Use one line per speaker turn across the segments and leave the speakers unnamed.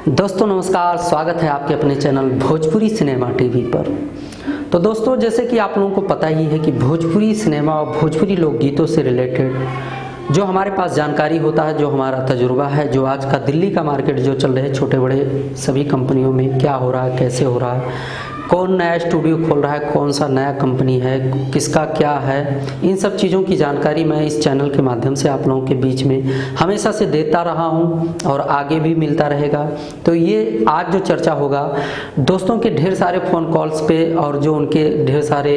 दोस्तों नमस्कार, स्वागत है आपके अपने चैनल भोजपुरी सिनेमा टीवी पर। तो दोस्तों, जैसे कि आप लोगों को पता ही है कि भोजपुरी सिनेमा और भोजपुरी लोकगीतों से रिलेटेड जो हमारे पास जानकारी होता है, जो हमारा तजुर्बा है, जो आज का दिल्ली का मार्केट जो चल रहे छोटे बड़े सभी कंपनियों में क्या हो रहा है, कैसे हो रहा है, कौन नया स्टूडियो खोल रहा है, कौन सा नया कंपनी है, किसका क्या है, इन सब चीज़ों की जानकारी मैं इस चैनल के माध्यम से आप लोगों के बीच में हमेशा से देता रहा हूं और आगे भी मिलता रहेगा। तो ये आज जो चर्चा होगा, दोस्तों के ढेर सारे फ़ोन कॉल्स पे और जो उनके ढेर सारे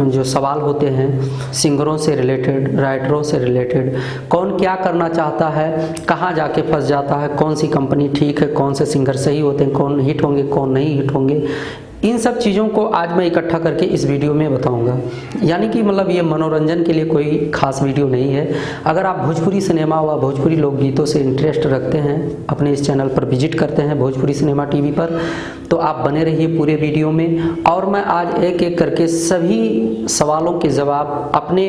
जो सवाल होते हैं सिंगरों से रिलेटेड, राइटरों से रिलेटेड, कौन क्या करना चाहता है, कहाँ जाके फंस जाता है, कौन सी कंपनी ठीक है, कौन से सिंगर सही होते हैं, कौन हिट होंगे, कौन नहीं हिट होंगे, इन सब चीज़ों को आज मैं इकट्ठा करके इस वीडियो में बताऊंगा। यानी कि मतलब ये मनोरंजन के लिए कोई खास वीडियो नहीं है। अगर आप भोजपुरी सिनेमा व भोजपुरी लोकगीतों से इंटरेस्ट रखते हैं, अपने इस चैनल पर विजिट करते हैं भोजपुरी सिनेमा टीवी पर, तो आप बने रहिए पूरे वीडियो में। और मैं आज एक एक करके सभी सवालों के जवाब अपने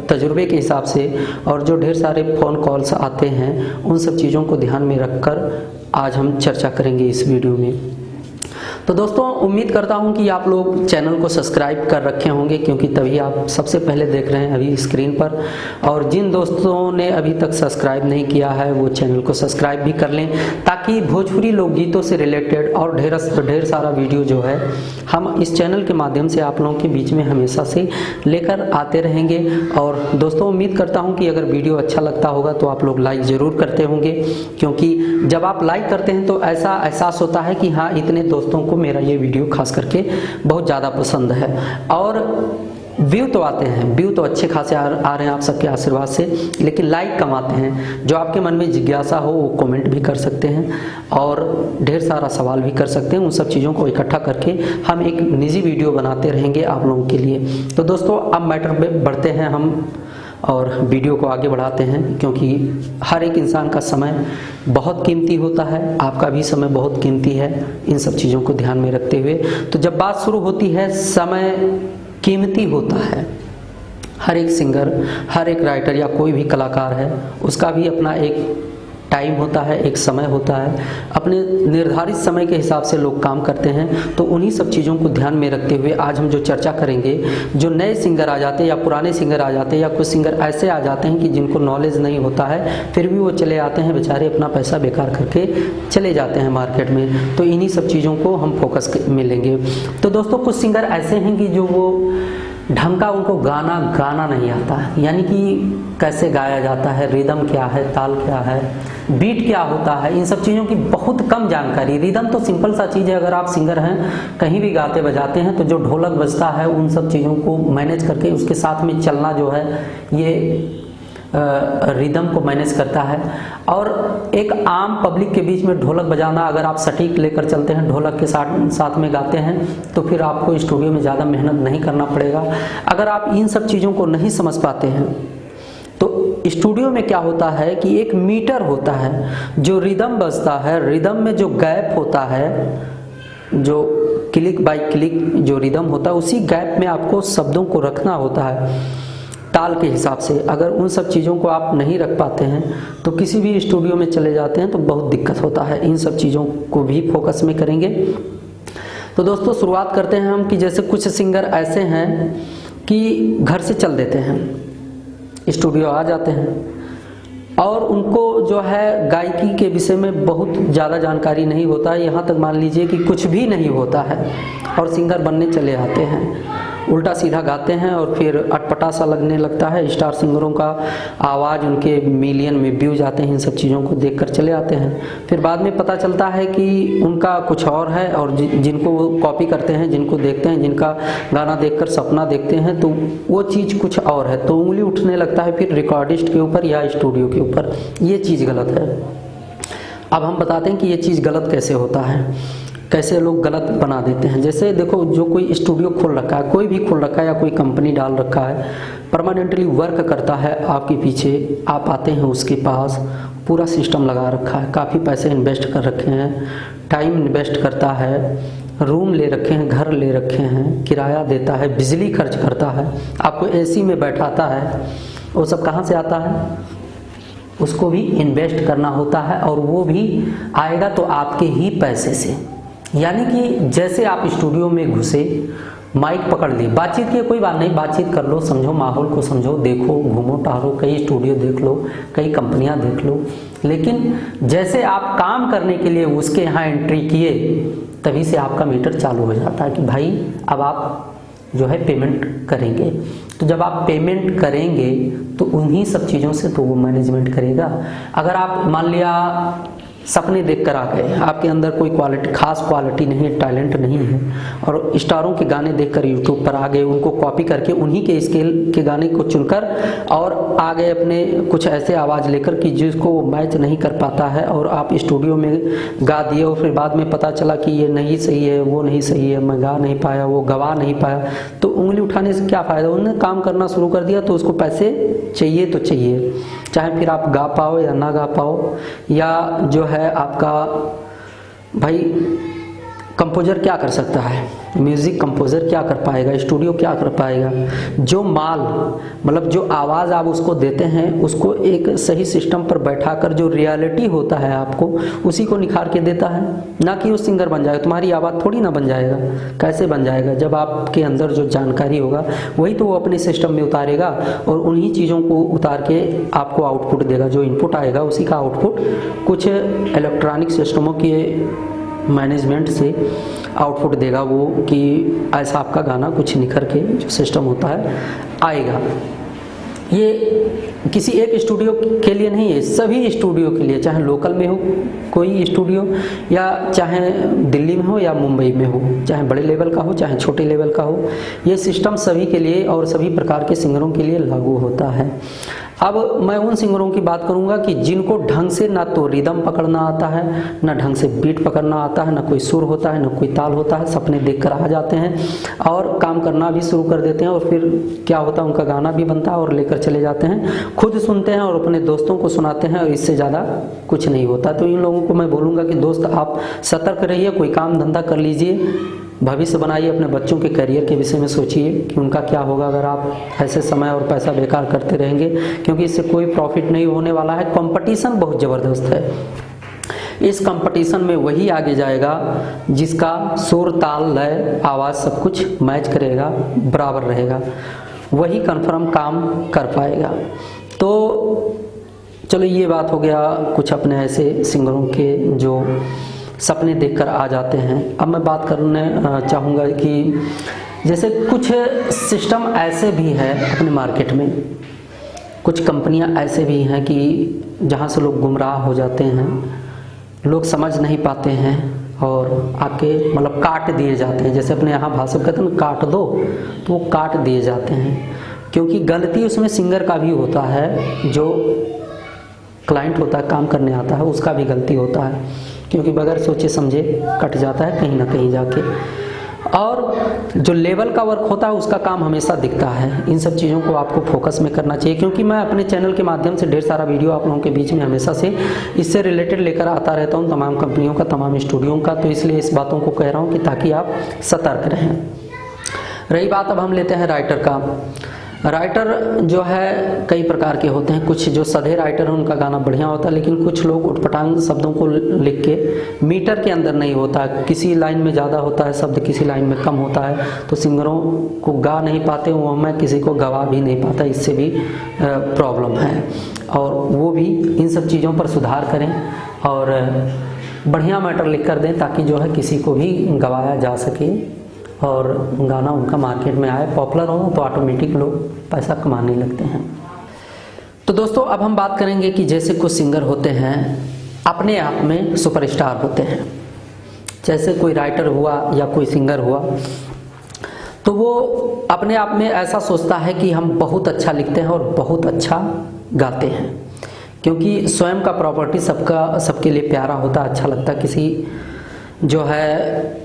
तजुर्बे के हिसाब से और जो ढेर सारे फ़ोन कॉल्स आते हैं उन सब चीज़ों को ध्यान में रखकर आज हम चर्चा करेंगे इस वीडियो में। तो दोस्तों, उम्मीद करता हूं कि आप लोग चैनल को सब्सक्राइब कर रखे होंगे, क्योंकि तभी आप सबसे पहले देख रहे हैं अभी स्क्रीन पर। और जिन दोस्तों ने अभी तक सब्सक्राइब नहीं किया है वो चैनल को सब्सक्राइब भी कर लें, ताकि भोजपुरी लोकगीतों से रिलेटेड और ढेर सारा वीडियो जो है हम इस चैनल के माध्यम से आप लोगों के बीच में हमेशा से लेकर आते रहेंगे। और दोस्तों, उम्मीद करता हूँ कि अगर वीडियो अच्छा लगता होगा तो आप लोग लाइक ज़रूर करते होंगे, क्योंकि जब आप लाइक करते हैं तो ऐसा एहसास होता है कि हाँ, इतने दोस्तों को मेरा ये वीडियो खास करके बहुत ज़्यादा पसंद है। और व्यू तो आते हैं, व्यू तो अच्छे खासे आ रहे हैं आप सबके आशीर्वाद से, लेकिन लाइक कम आते हैं। जो आपके मन में जिज्ञासा हो वो कमेंट भी कर सकते हैं और ढेर सारा सवाल भी कर सकते हैं। उन सब चीज़ों को इकट्ठा करके हम एक निजी वीडियो बनाते रहेंगे आप लोगों के लिए। तो दोस्तों, अब मैटर पे बढ़ते हैं हम और वीडियो को आगे बढ़ाते हैं, क्योंकि हर एक इंसान का समय बहुत कीमती होता है, आपका भी समय बहुत कीमती है। इन सब चीज़ों को ध्यान में रखते हुए, तो जब बात शुरू होती है समय कीमती होता है, हर एक सिंगर, हर एक राइटर या कोई भी कलाकार है, उसका भी अपना एक टाइम होता है, एक समय होता है। अपने निर्धारित समय के हिसाब से लोग काम करते हैं। तो उन्हीं सब चीज़ों को ध्यान में रखते हुए आज हम जो चर्चा करेंगे, जो नए सिंगर आ जाते हैं या पुराने सिंगर आ जाते हैं या कुछ सिंगर ऐसे आ जाते हैं कि जिनको नॉलेज नहीं होता है, फिर भी वो चले आते हैं बेचारे, अपना पैसा बेकार करके चले जाते हैं मार्केट में। तो इन्हीं सब चीज़ों को हम फोकस में लेंगे। तो दोस्तों, कुछ सिंगर ऐसे हैं कि जो वो ढंग का उनको गाना नहीं आता है, यानी कि कैसे गाया जाता है, रिदम क्या है, ताल क्या है, बीट क्या होता है, इन सब चीज़ों की बहुत कम जानकारी। रिदम तो सिंपल सा चीज़ है, अगर आप सिंगर हैं, कहीं भी गाते बजाते हैं, तो जो ढोलक बजता है उन सब चीज़ों को मैनेज करके उसके साथ में चलना जो है ये रिदम को मैनेज करता है। और एक आम पब्लिक के बीच में ढोलक बजाना, अगर आप सटीक लेकर चलते हैं, ढोलक के साथ में गाते हैं, तो फिर आपको स्टूडियो में ज़्यादा मेहनत नहीं करना पड़ेगा। अगर आप इन सब चीज़ों को नहीं समझ पाते हैं तो स्टूडियो में क्या होता है कि एक मीटर होता है, जो रिदम बजता है, रिदम में जो गैप होता है, जो क्लिक बाय क्लिक जो रिदम होता है, उसी गैप में आपको शब्दों को रखना होता है ताल के हिसाब से। अगर उन सब चीज़ों को आप नहीं रख पाते हैं तो किसी भी स्टूडियो में चले जाते हैं तो बहुत दिक्कत होता है। इन सब चीज़ों को भी फोकस में करेंगे। तो दोस्तों, शुरुआत करते हैं हम कि जैसे कुछ सिंगर ऐसे हैं कि घर से चल देते हैं, स्टूडियो आ जाते हैं और उनको जो है गायकी के विषय में बहुत ज़्यादा जानकारी नहीं होता है। यहाँ तक मान लीजिए कि कुछ भी नहीं होता है और सिंगर बनने चले आते हैं, उल्टा सीधा गाते हैं और फिर अटपटा सा लगने लगता है। स्टार सिंगरों का आवाज़ उनके मिलियन में व्यूज आते हैं, इन सब चीज़ों को देखकर चले आते हैं। फिर बाद में पता चलता है कि उनका कुछ और है और जिनको वो कॉपी करते हैं, जिनको देखते हैं, जिनका गाना देखकर सपना देखते हैं, तो वो चीज़ कुछ और है। तो उंगली उठने लगता है फिर रिकॉर्डिस्ट के ऊपर या स्टूडियो के ऊपर। ये चीज़ गलत है। अब हम बताते हैं कि ये चीज़ गलत कैसे होता है, कैसे लोग गलत बना देते हैं। जैसे देखो, जो कोई स्टूडियो खोल रखा है, कोई भी खोल रखा है या कोई कंपनी डाल रखा है, परमानेंटली वर्क करता है आपके पीछे, आप आते हैं उसके पास, पूरा सिस्टम लगा रखा है, काफ़ी पैसे इन्वेस्ट कर रखे हैं, टाइम इन्वेस्ट करता है, रूम ले रखे हैं, घर ले रखे हैं, किराया देता है, बिजली खर्च करता है, आपको एसी में बैठाता है। वो सब कहाँ से आता है? उसको भी इन्वेस्ट करना होता है, और वो भी आएगा तो आपके ही पैसे से। यानी कि जैसे आप स्टूडियो में घुसे, माइक पकड़ ली, बातचीत की कोई बात नहीं, बातचीत कर लो, समझो माहौल को, समझो, देखो, घूमो टहलो, कई स्टूडियो देख लो, कई कंपनियां देख लो, लेकिन जैसे आप काम करने के लिए उसके यहाँ एंट्री किए, तभी से आपका मीटर चालू हो जाता है कि भाई अब आप जो है पेमेंट करेंगे। तो जब आप पेमेंट करेंगे तो उन्हीं सब चीज़ों से तो वो मैनेजमेंट करेगा। अगर आप मान लिया सपने देखकर आ गए, आपके अंदर कोई क्वालिटी, खास क्वालिटी नहीं है, टैलेंट नहीं है, और स्टारों के गाने देखकर यूट्यूब पर आ गए, उनको कॉपी करके उन्हीं के स्केल के गाने को चुनकर और आ गए अपने कुछ ऐसे आवाज़ लेकर कि जिसको वो मैच नहीं कर पाता है, और आप स्टूडियो में गा दिए और फिर बाद में पता चला कि ये नहीं सही है, वो नहीं सही है, मैं गा नहीं पाया, वो गवा नहीं पाया, तो उंगली उठाने से क्या फ़ायदा। उन्होंने काम करना शुरू कर दिया तो उसको पैसे चाहिए तो चाहिए, चाहे फिर आप गा पाओ या ना गा पाओ, या जो है आपका भाई कंपोजर क्या कर सकता है, म्यूज़िक कंपोजर क्या कर पाएगा, स्टूडियो क्या कर पाएगा। जो माल मतलब जो आवाज़ आप उसको देते हैं, उसको एक सही सिस्टम पर बैठाकर जो रियलिटी होता है आपको उसी को निखार के देता है, ना कि वो सिंगर बन जाएगा। तुम्हारी आवाज़ थोड़ी ना बन जाएगा, कैसे बन जाएगा, जब आपके अंदर जो जानकारी होगा वही तो वो अपने सिस्टम में उतारेगा, और उन्हीं चीज़ों को उतार के आपको आउटपुट देगा। जो इनपुट आएगा उसी का आउटपुट कुछ इलेक्ट्रॉनिक सिस्टमों के मैनेजमेंट से आउटपुट देगा वो, कि ऐसा आपका गाना कुछ निखर के जो सिस्टम होता है आएगा। ये किसी एक स्टूडियो के लिए नहीं है, सभी स्टूडियो के लिए, चाहे लोकल में हो कोई स्टूडियो, या चाहे दिल्ली में हो या मुंबई में हो, चाहे बड़े लेवल का हो चाहे छोटे लेवल का हो, ये सिस्टम सभी के लिए और सभी प्रकार के सिंगरों के लिए लागू होता है। अब मैं उन सिंगरों की बात करूंगा कि जिनको ढंग से ना तो रिदम पकड़ना आता है, ना ढंग से बीट पकड़ना आता है, ना कोई सुर होता है, ना कोई ताल होता है, सपने देखकर आ जाते हैं और काम करना भी शुरू कर देते हैं, और फिर क्या होता है उनका गाना भी बनता है और लेकर चले जाते हैं, खुद सुनते हैं और अपने दोस्तों को सुनाते हैं, और इससे ज़्यादा कुछ नहीं होता। तो इन लोगों को मैं बोलूँगा कि दोस्त आप सतर्क रहिए, कोई काम धंधा कर लीजिए, भविष्य बनाइए, अपने बच्चों के करियर के विषय में सोचिए कि उनका क्या होगा अगर आप ऐसे समय और पैसा बेकार करते रहेंगे, क्योंकि इससे कोई प्रॉफिट नहीं होने वाला है। कंपटीशन बहुत ज़बरदस्त है, इस कंपटीशन में वही आगे जाएगा जिसका सुर ताल लय आवाज़ सब कुछ मैच करेगा, बराबर रहेगा, वही कंफर्म काम कर पाएगा। तो चलो ये बात हो गया कुछ अपने ऐसे सिंगरों के जो सपने देखकर आ जाते हैं। अब मैं बात करने चाहूँगा कि जैसे कुछ सिस्टम ऐसे भी है अपने मार्केट में, कुछ कंपनियां ऐसे भी हैं कि जहां से लोग गुमराह हो जाते हैं, लोग समझ नहीं पाते हैं और आके मतलब काट दिए जाते हैं। जैसे अपने यहाँ भाषा कहते हैं ना, काट दो, तो वो काट दिए जाते हैं, क्योंकि गलती उसमें सिंगर का भी होता है, जो क्लाइंट होता है काम करने आता है उसका भी गलती होता है, क्योंकि बगैर सोचे समझे कट जाता है कहीं ना कहीं जाके। और जो लेवल का वर्क होता है उसका काम हमेशा दिखता है। इन सब चीज़ों को आपको फोकस में करना चाहिए, क्योंकि मैं अपने चैनल के माध्यम से ढेर सारा वीडियो आप लोगों के बीच में हमेशा से इससे रिलेटेड लेकर आता रहता हूँ, तमाम कंपनियों का, तमाम स्टूडियो का। तो इसलिए इस बातों को कह रहा हूँ कि ताकि आप सतर्क रहें। रही बात, अब हम लेते हैं राइटर का। राइटर जो है कई प्रकार के होते हैं। कुछ जो सधे राइटर हैं उनका गाना बढ़िया होता है, लेकिन कुछ लोग उटपटांग शब्दों को लिख के मीटर के अंदर नहीं होता, किसी लाइन में ज़्यादा होता है शब्द, किसी लाइन में कम होता है, तो सिंगरों को गा नहीं पाते, वो मैं किसी को गवा भी नहीं पाता, इससे भी प्रॉब्लम है। और वो भी इन सब चीज़ों पर सुधार करें और बढ़िया मैटर लिख कर दें, ताकि जो है किसी को भी गवाया जा सके और गाना उनका मार्केट में आए, पॉपुलर हो, तो ऑटोमेटिक लोग पैसा कमाने लगते हैं। तो दोस्तों अब हम बात करेंगे कि जैसे कुछ सिंगर होते हैं अपने आप में सुपरस्टार होते हैं। जैसे कोई राइटर हुआ या कोई सिंगर हुआ, तो वो अपने आप में ऐसा सोचता है कि हम बहुत अच्छा लिखते हैं और बहुत अच्छा गाते हैं, क्योंकि स्वयं का प्रॉपर्टी सबके लिए प्यारा होता है, अच्छा लगता है। किसी जो है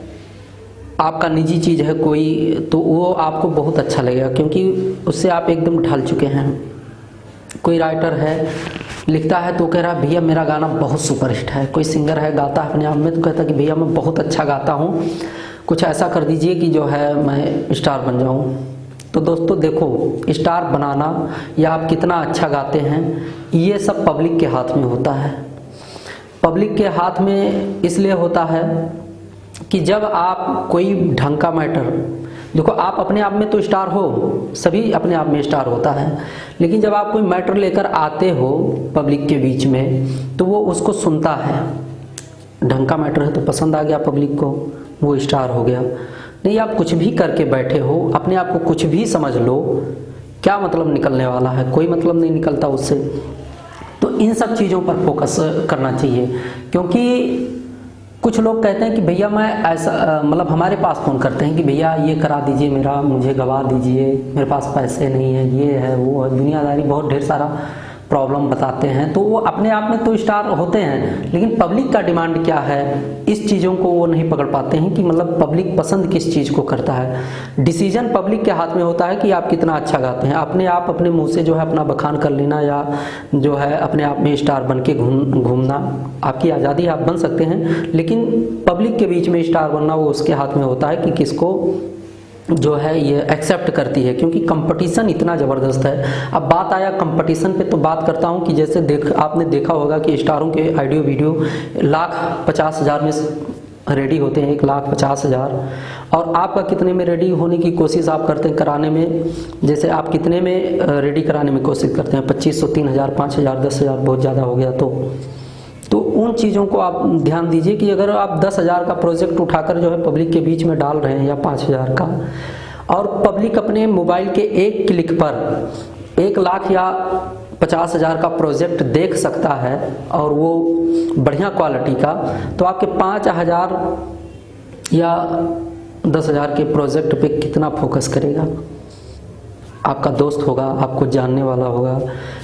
आपका निजी चीज़ है कोई, तो वो आपको बहुत अच्छा लगेगा, क्योंकि उससे आप एकदम ढल चुके हैं। कोई राइटर है लिखता है तो कह रहा है भैया मेरा गाना बहुत सुपरहिट है। कोई सिंगर है गाता है अपने आप में तो कहता है कि भैया मैं बहुत अच्छा गाता हूँ, कुछ ऐसा कर दीजिए कि जो है मैं स्टार बन जाऊँ। तो दोस्तों देखो, स्टार बनाना या आप कितना अच्छा गाते हैं, ये सब पब्लिक के हाथ में होता है। पब्लिक के हाथ में इसलिए होता है कि जब आप कोई ढंग का मैटर, देखो आप अपने आप में तो स्टार हो, सभी अपने आप में स्टार होता है, लेकिन जब आप कोई मैटर लेकर आते हो पब्लिक के बीच में तो वो उसको सुनता है। ढंग का मैटर है तो पसंद आ गया पब्लिक को, वो स्टार हो गया। नहीं, आप कुछ भी करके बैठे हो, अपने आप को कुछ भी समझ लो, क्या मतलब निकलने वाला है? कोई मतलब नहीं निकलता उससे। तो इन सब चीज़ों पर फोकस करना चाहिए, क्योंकि कुछ लोग कहते हैं कि भैया मैं ऐसा, मतलब हमारे पास फ़ोन करते हैं कि भैया ये करा दीजिए मेरा, मुझे गवा दीजिए, मेरे पास पैसे नहीं है, ये है वो है, दुनियादारी बहुत ढेर सारा प्रॉब्लम बताते हैं। तो वो अपने आप में तो स्टार होते हैं, लेकिन पब्लिक का डिमांड क्या है, इस चीज़ों को वो नहीं पकड़ पाते हैं कि मतलब पब्लिक पसंद किस चीज़ को करता है। डिसीजन पब्लिक के हाथ में होता है कि आप कितना अच्छा गाते हैं। अपने आप अपने मुंह से जो है अपना बखान कर लेना या जो है अपने आप में स्टार बन के घूमना, आपकी आज़ादी, आप बन सकते हैं, लेकिन पब्लिक के बीच में स्टार बनना वो उसके हाथ में होता है कि किसको जो है ये एक्सेप्ट करती है, क्योंकि कंपटीशन इतना ज़बरदस्त है। अब बात आया कंपटीशन पे, तो बात करता हूँ कि जैसे आपने देखा होगा कि स्टारों के ऑडियो वीडियो 1,50,000 में रेडी होते हैं, 1,50,000, और आपका कितने में रेडी होने की कोशिश आप करते हैं कराने में? जैसे आप कितने में रेडी कराने में कोशिश करते हैं? 2,500, 3,000, 5,000, 10,000, बहुत ज़्यादा हो गया तो उन चीज़ों को आप ध्यान दीजिए कि अगर आप 10,000 का प्रोजेक्ट उठाकर जो है पब्लिक के बीच में डाल रहे हैं या 5,000 का, और पब्लिक अपने मोबाइल के एक क्लिक पर 1,00,000 या 50,000 का प्रोजेक्ट देख सकता है और वो बढ़िया क्वालिटी का, तो आपके 5,000 या 10,000 के प्रोजेक्ट पे कितना फोकस करेगा? आपका दोस्त होगा, आपको जानने वाला होगा,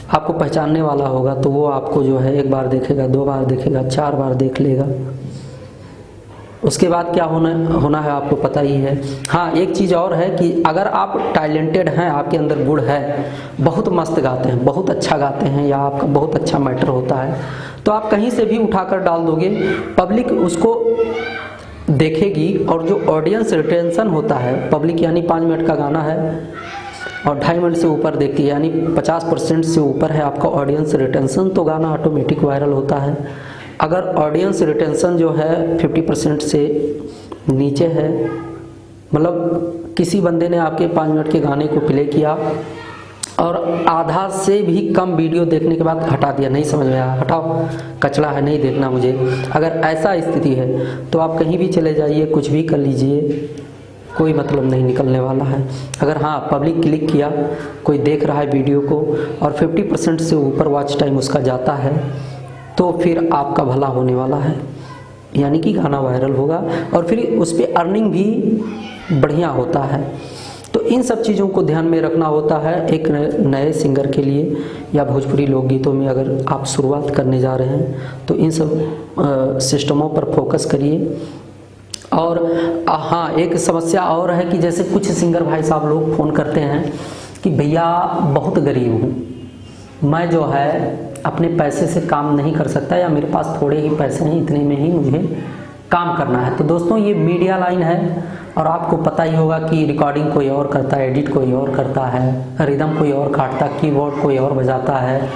आपको पहचानने वाला होगा, तो वो आपको जो है 1 बार देखेगा, 2 बार देखेगा, 4 बार देख लेगा। उसके बाद क्या होना है आपको पता ही है। हाँ, एक चीज़ और है कि अगर आप टैलेंटेड हैं, आपके अंदर गुण है, बहुत मस्त गाते हैं, बहुत अच्छा गाते हैं, या आपका बहुत अच्छा मैटर होता है, तो आप कहीं से भी उठाकर डाल दोगे, पब्लिक उसको देखेगी। और जो ऑडियंस रिटेंशन होता है, पब्लिक यानी 5 मिनट का गाना है और 2.5 मिनट से ऊपर देखती है, यानी 50% से ऊपर है आपका ऑडियंस रिटेंशन, तो गाना ऑटोमेटिक वायरल होता है। अगर ऑडियंस रिटेंशन जो है 50% से नीचे है, मतलब किसी बंदे ने आपके 5 मिनट के गाने को प्ले किया और आधा से भी कम वीडियो देखने के बाद हटा दिया, नहीं समझ में आया, हटाओ, कचड़ा है, नहीं देखना मुझे, अगर ऐसा स्थिति है तो आप कहीं भी चले जाइए, कुछ भी कर लीजिए, कोई मतलब नहीं निकलने वाला है। अगर हाँ पब्लिक क्लिक किया, कोई देख रहा है वीडियो को और 50% से ऊपर वॉच टाइम उसका जाता है, तो फिर आपका भला होने वाला है, यानी कि गाना वायरल होगा और फिर उस पर अर्निंग भी बढ़िया होता है। तो इन सब चीज़ों को ध्यान में रखना होता है एक नए सिंगर के लिए, या भोजपुरी लोकगीतों में अगर आप शुरुआत करने जा रहे हैं तो इन सब सिस्टमों पर फोकस करिए। और हाँ, एक समस्या और है कि जैसे कुछ सिंगर भाई साहब लोग फ़ोन करते हैं कि भैया बहुत गरीब हूँ, मैं जो है अपने पैसे से काम नहीं कर सकता, या मेरे पास थोड़े ही पैसे हैं, इतने में ही मुझे काम करना है। तो दोस्तों ये मीडिया लाइन है और आपको पता ही होगा कि रिकॉर्डिंग कोई और करता है, एडिट कोई और करता है, रिदम कोई और काटता, कीबोर्ड कोई और बजाता है,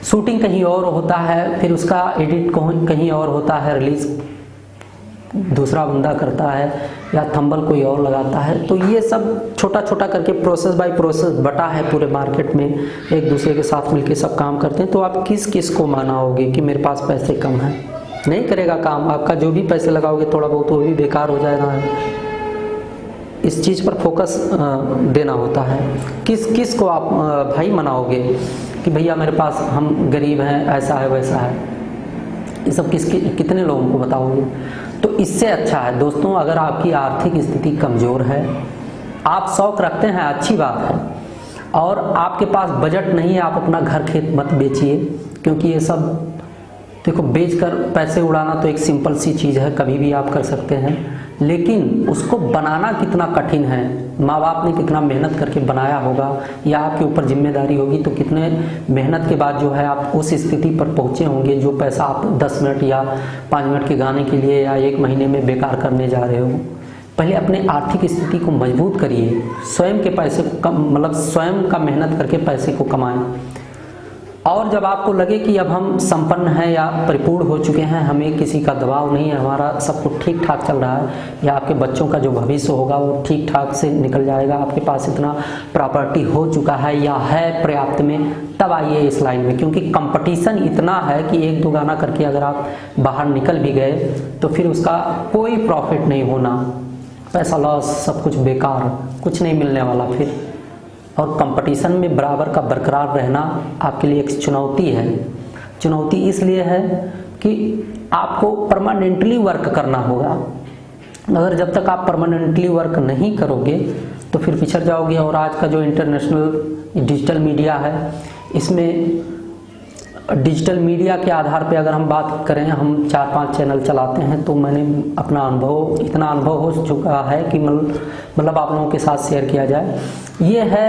शूटिंग कहीं और होता है, फिर उसका एडिट कहीं और होता है, रिलीज़ दूसरा बंदा करता है, या थंबल कोई और लगाता है। तो ये सब छोटा छोटा करके प्रोसेस बाय प्रोसेस बटा है पूरे मार्केट में, एक दूसरे के साथ मिलके सब काम करते हैं। तो आप किस किस को मनाओगे कि मेरे पास पैसे कम हैं? नहीं करेगा काम, आपका जो भी पैसे लगाओगे थोड़ा बहुत वो भी बेकार हो जाएगा। इस चीज़ पर फोकस देना होता है। किस किस को आप भाई मनाओगे कि भैया मेरे पास, हम गरीब हैं, ऐसा है वैसा है, ये सब कितने लोगों को बताओगे? तो इससे अच्छा है दोस्तों, अगर आपकी आर्थिक स्थिति कमज़ोर है, आप शौक़ रखते हैं, अच्छी बात है, और आपके पास बजट नहीं है, आप अपना घर खेत मत बेचिए, क्योंकि ये सब देखो बेचकर पैसे उड़ाना तो एक सिंपल सी चीज़ है, कभी भी आप कर सकते हैं, लेकिन उसको बनाना कितना कठिन है, माँ बाप ने कितना मेहनत करके बनाया होगा, या आपके ऊपर जिम्मेदारी होगी, तो कितने मेहनत के बाद जो है आप उस स्थिति पर पहुँचे होंगे, जो पैसा आप 10 मिनट या 5 मिनट के गाने के लिए या 1 महीने में बेकार करने जा रहे हो। पहले अपने आर्थिक स्थिति को मजबूत करिए, स्वयं के पैसे को मतलब स्वयं का मेहनत करके पैसे को कमाएं। और जब आपको लगे कि अब हम संपन्न हैं या परिपूर्ण हो चुके हैं, हमें किसी का दबाव नहीं है, हमारा सब कुछ ठीक ठाक चल रहा है, या आपके बच्चों का जो भविष्य होगा वो ठीक ठाक से निकल जाएगा, आपके पास इतना प्रॉपर्टी हो चुका है या है पर्याप्त में, तब आइए इस लाइन में। क्योंकि कंपटीशन इतना है कि एक दो गाना करके अगर आप बाहर निकल भी गए तो फिर उसका कोई प्रॉफिट नहीं होना, पैसा लॉस, सब कुछ बेकार, कुछ नहीं मिलने वाला फिर। और कंपटीशन में बराबर का बरकरार रहना आपके लिए एक चुनौती है। चुनौती इसलिए है कि आपको परमानेंटली वर्क करना होगा। अगर जब तक आप परमानेंटली वर्क नहीं करोगे तो फिर पिछड़ जाओगे। और आज का जो इंटरनेशनल डिजिटल मीडिया है, इसमें डिजिटल मीडिया के आधार पे अगर हम बात करें, हम 4-5 चैनल चलाते हैं, तो मैंने अपना अनुभव, इतना अनुभव हो चुका है कि मतलब आप लोगों के साथ शेयर किया जाए। ये है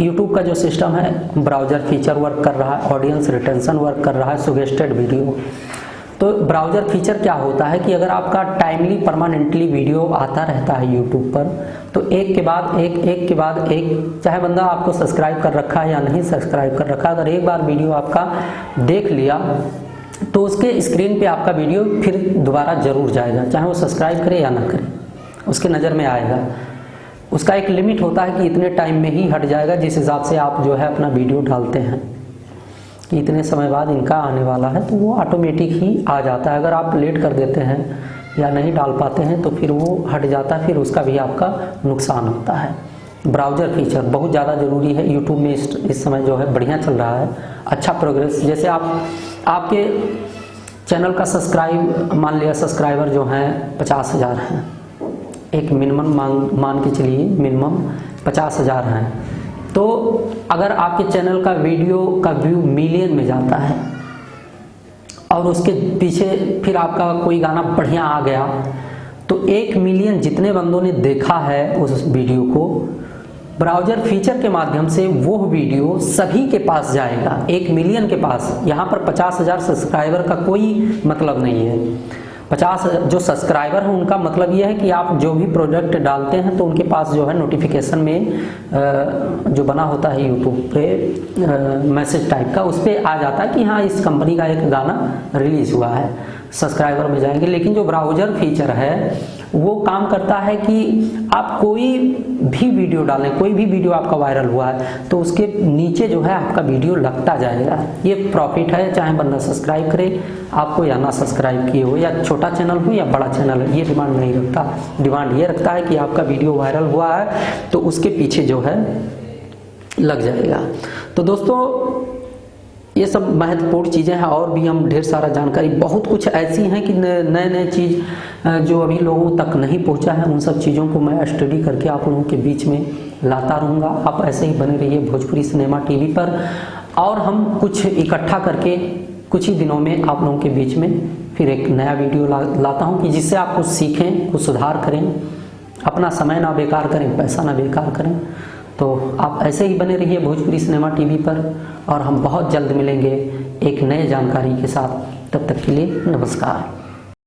YouTube का जो सिस्टम है, ब्राउज़र फीचर वर्क कर रहा है, ऑडियंस रिटेंशन वर्क कर रहा है, सुगेस्टेड वीडियो। तो ब्राउज़र फीचर क्या होता है कि अगर आपका टाइमली परमानेंटली वीडियो आता रहता है YouTube पर, तो एक के बाद एक, चाहे बंदा आपको सब्सक्राइब कर रखा है या नहीं सब्सक्राइब कर रखा, अगर एक बार वीडियो आपका देख लिया तो उसके स्क्रीन पे आपका वीडियो फिर दोबारा जरूर जाएगा, चाहे वो सब्सक्राइब करे या ना करे, उसके नज़र में आएगा। उसका एक लिमिट होता है कि इतने टाइम में ही हट जाएगा, जिस हिसाब से आप जो है अपना वीडियो डालते हैं कि इतने समय बाद इनका आने वाला है, तो वो ऑटोमेटिक ही आ जाता है। अगर आप लेट कर देते हैं या नहीं डाल पाते हैं तो फिर वो हट जाता है, फिर उसका भी आपका नुकसान होता है। ब्राउज़र फीचर बहुत ज़्यादा ज़रूरी है। यूट्यूब में इस समय जो है बढ़िया चल रहा है, अच्छा प्रोग्रेस। जैसे आपके चैनल का मान लिया सब्सक्राइबर जो हैं 50,000 हैं, एक मिनिमम मान के चलिए मिनिमम 50,000 हैं, तो अगर आपके चैनल का वीडियो का व्यू मिलियन में जाता है और उसके पीछे फिर आपका कोई गाना बढ़िया आ गया, तो 1 मिलियन जितने बंदों ने देखा है उस वीडियो को, ब्राउज़र फीचर के माध्यम से वो वीडियो सभी के पास जाएगा, 1 मिलियन के पास। यहाँ पर 50,000 सब्सक्राइबर का कोई मतलब नहीं है। 50 जो सब्सक्राइबर हैं उनका मतलब ये है कि आप जो भी प्रोडक्ट डालते हैं तो उनके पास जो है नोटिफिकेशन में जो बना होता है यूट्यूब पे मैसेज टाइप का, उस पर आ जाता है कि हाँ इस कंपनी का एक गाना रिलीज़ हुआ है, सब्सक्राइबर में जाएंगे। लेकिन जो ब्राउज़र फीचर है वो काम करता है कि आप कोई भी वीडियो डालें, कोई भी वीडियो आपका वायरल हुआ है तो उसके नीचे जो है आपका वीडियो लगता जाएगा। ये प्रॉफिट है, चाहे बंदा सब्सक्राइब करे आपको या ना सब्सक्राइब किए हो, या छोटा चैनल हो या बड़ा चैनल है, ये डिमांड नहीं रखता। डिमांड ये रखता है कि आपका वीडियो वायरल हुआ है तो उसके पीछे जो है लग जाएगा। तो दोस्तों ये सब महत्वपूर्ण चीज़ें हैं, और भी हम ढेर सारा जानकारी, बहुत कुछ ऐसी हैं कि नए चीज़ जो अभी लोगों तक नहीं पहुंचा है, उन सब चीज़ों को मैं स्टडी करके आप लोगों के बीच में लाता रहूँगा। आप ऐसे ही बने रहिए भोजपुरी सिनेमा टीवी पर, और हम कुछ इकट्ठा करके कुछ ही दिनों में आप लोगों के बीच में फिर एक नया वीडियो लाता हूँ कि जिससे आप कुछ सीखें, कुछ सुधार करें, अपना समय ना बेकार करें, पैसा ना बेकार करें। तो आप ऐसे ही बने रहिए भोजपुरी सिनेमा टीवी पर, और हम बहुत जल्द मिलेंगे एक नए जानकारी के साथ। तब तक के लिए नमस्कार।